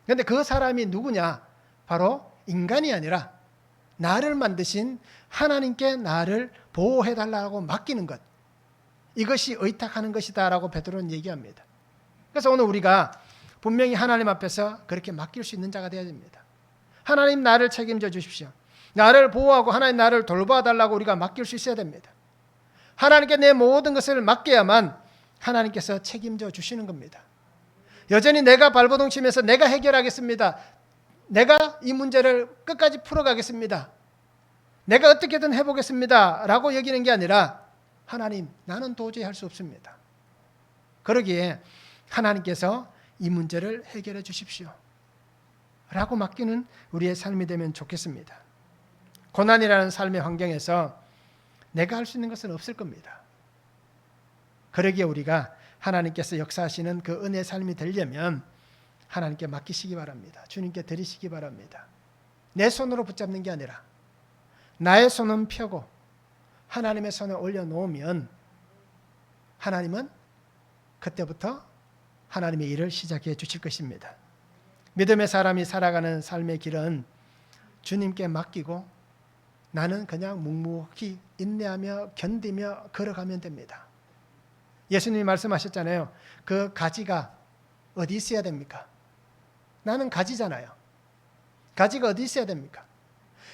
그런데 그 사람이 누구냐? 바로 인간이 아니라 나를 만드신 하나님께 나를 보호해달라고 맡기는 것. 이것이 의탁하는 것이다라고 베드로는 얘기합니다. 그래서 오늘 우리가 분명히 하나님 앞에서 그렇게 맡길 수 있는 자가 되어야 됩니다. 하나님 나를 책임져 주십시오. 나를 보호하고 하나님 나를 돌봐달라고 우리가 맡길 수 있어야 됩니다. 하나님께 내 모든 것을 맡겨야만 하나님께서 책임져 주시는 겁니다. 여전히 내가 발버둥 치면서 내가 해결하겠습니다. 내가 이 문제를 끝까지 풀어가겠습니다. 내가 어떻게든 해보겠습니다. 라고 여기는 게 아니라 하나님, 나는 도저히 할 수 없습니다. 그러기에 하나님께서 이 문제를 해결해 주십시오. 라고 맡기는 우리의 삶이 되면 좋겠습니다. 고난이라는 삶의 환경에서 내가 할 수 있는 것은 없을 겁니다. 그러기에 우리가 하나님께서 역사하시는 그 은혜의 삶이 되려면 하나님께 맡기시기 바랍니다. 주님께 드리시기 바랍니다. 내 손으로 붙잡는 게 아니라 나의 손은 펴고 하나님의 손에 올려놓으면 하나님은 그때부터 하나님의 일을 시작해 주실 것입니다. 믿음의 사람이 살아가는 삶의 길은 주님께 맡기고 나는 그냥 묵묵히 인내하며 견디며 걸어가면 됩니다. 예수님이 말씀하셨잖아요. 그 가지가 어디 있어야 됩니까? 나는 가지잖아요. 가지가 어디 있어야 됩니까?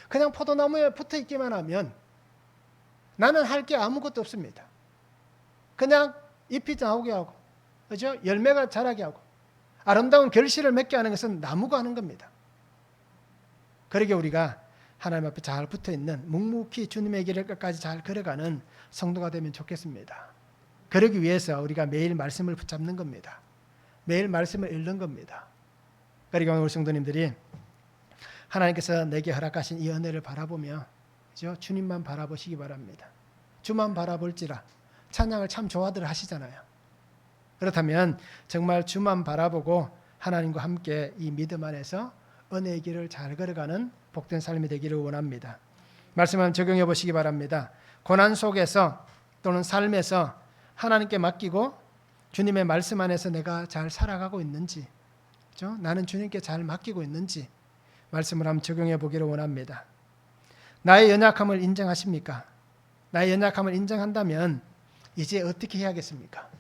그냥 포도나무에 붙어 있기만 하면 나는 할 게 아무것도 없습니다. 그냥 잎이 나오게 하고, 그죠? 열매가 자라게 하고, 아름다운 결실을 맺게 하는 것은 나무가 하는 겁니다. 그러게 우리가 하나님 앞에 잘 붙어 있는 묵묵히 주님의 길을 끝까지 잘 걸어가는 성도가 되면 좋겠습니다. 그러기 위해서 우리가 매일 말씀을 붙잡는 겁니다. 매일 말씀을 읽는 겁니다. 그러니까 우리 성도님들이 하나님께서 내게 허락하신 이 은혜를 바라보며, 그죠? 주님만 바라보시기 바랍니다. 주만 바라볼지라. 찬양을 참 좋아들 하시잖아요. 그렇다면 정말 주만 바라보고 하나님과 함께 이 믿음 안에서 은혜의 길을 잘 걸어가는 복된 삶이 되기를 원합니다. 말씀을 적용해 보시기 바랍니다. 고난 속에서 또는 삶에서 하나님께 맡기고 주님의 말씀 안에서 내가 잘 살아가고 있는지, 그렇죠? 나는 주님께 잘 맡기고 있는지 말씀을 한번 적용해 보기를 원합니다. 나의 연약함을 인정하십니까? 나의 연약함을 인정한다면 이제 어떻게 해야겠습니까?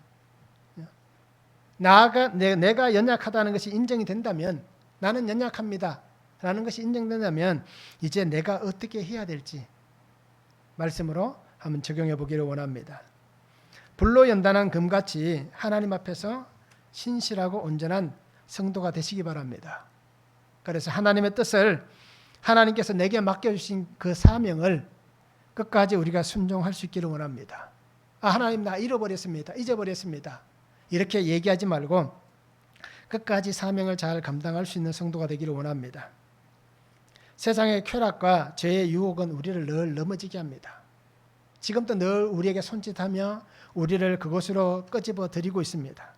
내가 연약하다는 것이 인정이 된다면, 나는 연약합니다 라는 것이 인정된다면 이제 내가 어떻게 해야 될지 말씀으로 한번 적용해 보기를 원합니다. 불로 연단한 금같이 하나님 앞에서 신실하고 온전한 성도가 되시기 바랍니다. 그래서 하나님의 뜻을, 하나님께서 내게 맡겨주신 그 사명을 끝까지 우리가 순종할 수 있기를 원합니다. 하나님 나 잃어버렸습니다. 잊어버렸습니다. 이렇게 얘기하지 말고 끝까지 사명을 잘 감당할 수 있는 성도가 되기를 원합니다. 세상의 쾌락과 죄의 유혹은 우리를 늘 넘어지게 합니다. 지금도 늘 우리에게 손짓하며 우리를 그곳으로 끄집어 들이고 있습니다.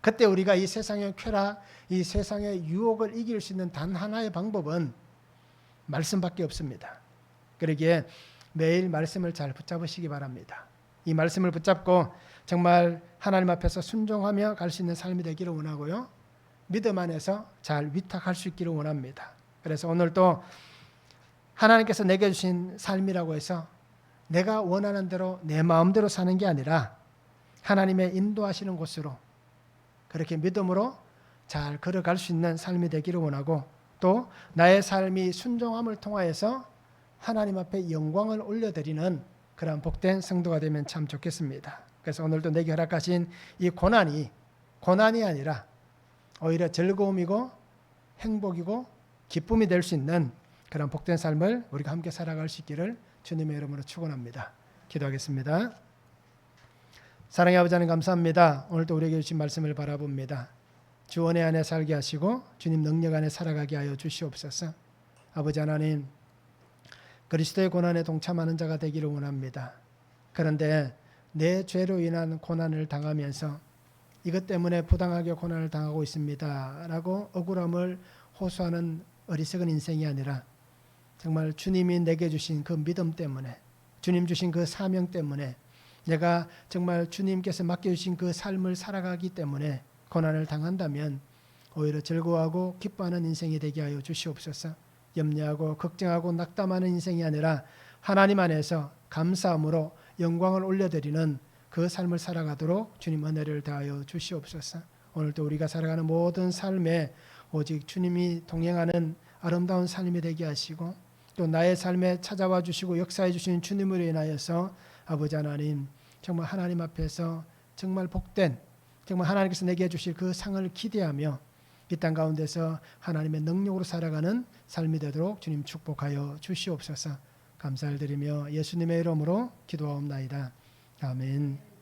그때 우리가 이 세상의 쾌락, 이 세상의 유혹을 이길 수 있는 단 하나의 방법은 말씀밖에 없습니다. 그러기에 매일 말씀을 잘 붙잡으시기 바랍니다. 이 말씀을 붙잡고 정말 하나님 앞에서 순종하며 갈 수 있는 삶이 되기를 원하고요. 믿음 안에서 잘 위탁할 수 있기를 원합니다. 그래서 오늘도 하나님께서 내게 주신 삶이라고 해서 내가 원하는 대로 내 마음대로 사는 게 아니라 하나님의 인도하시는 곳으로 그렇게 믿음으로 잘 걸어갈 수 있는 삶이 되기를 원하고, 또 나의 삶이 순종함을 통하여서 하나님 앞에 영광을 올려드리는 그런 복된 성도가 되면 참 좋겠습니다. 그래서 오늘도 내게 허락하신 이 고난이 아니라 오히려 즐거움이고 행복이고 기쁨이 될 수 있는 그런 복된 삶을 우리가 함께 살아갈 수 있기를 주님의 이름으로 축원합니다. 기도하겠습니다. 사랑의 아버지 하나님 감사합니다. 오늘도 우리에게 주신 말씀을 바라봅니다. 주 은혜 안에 살게 하시고 주님 능력 안에 살아가게 하여 주시옵소서. 아버지 하나님, 그리스도의 고난에 동참하는 자가 되기를 원합니다. 그런데 내 죄로 인한 고난을 당하면서 이것 때문에 부당하게 고난을 당하고 있습니다 라고 억울함을 호소하는 어리석은 인생이 아니라 정말 주님이 내게 주신 그 믿음 때문에, 주님 주신 그 사명 때문에, 내가 정말 주님께서 맡겨주신 그 삶을 살아가기 때문에 고난을 당한다면 오히려 즐거워하고 기뻐하는 인생이 되게 하여 주시옵소서. 염려하고 걱정하고 낙담하는 인생이 아니라 하나님 안에서 감사함으로 영광을 올려드리는 그 삶을 살아가도록 주님 은혜를 다하여 주시옵소서. 오늘도 우리가 살아가는 모든 삶에 오직 주님이 동행하는 아름다운 삶이 되게 하시고, 또 나의 삶에 찾아와 주시고 역사해 주시는 주님으로 인하여서 아버지 하나님, 정말 하나님 앞에서 정말 복된, 정말 하나님께서 내게 주실 그 상을 기대하며 이 땅 가운데서 하나님의 능력으로 살아가는 삶이 되도록 주님 축복하여 주시옵소서. 감사를 드리며 예수님의 이름으로 기도하옵나이다. 아멘.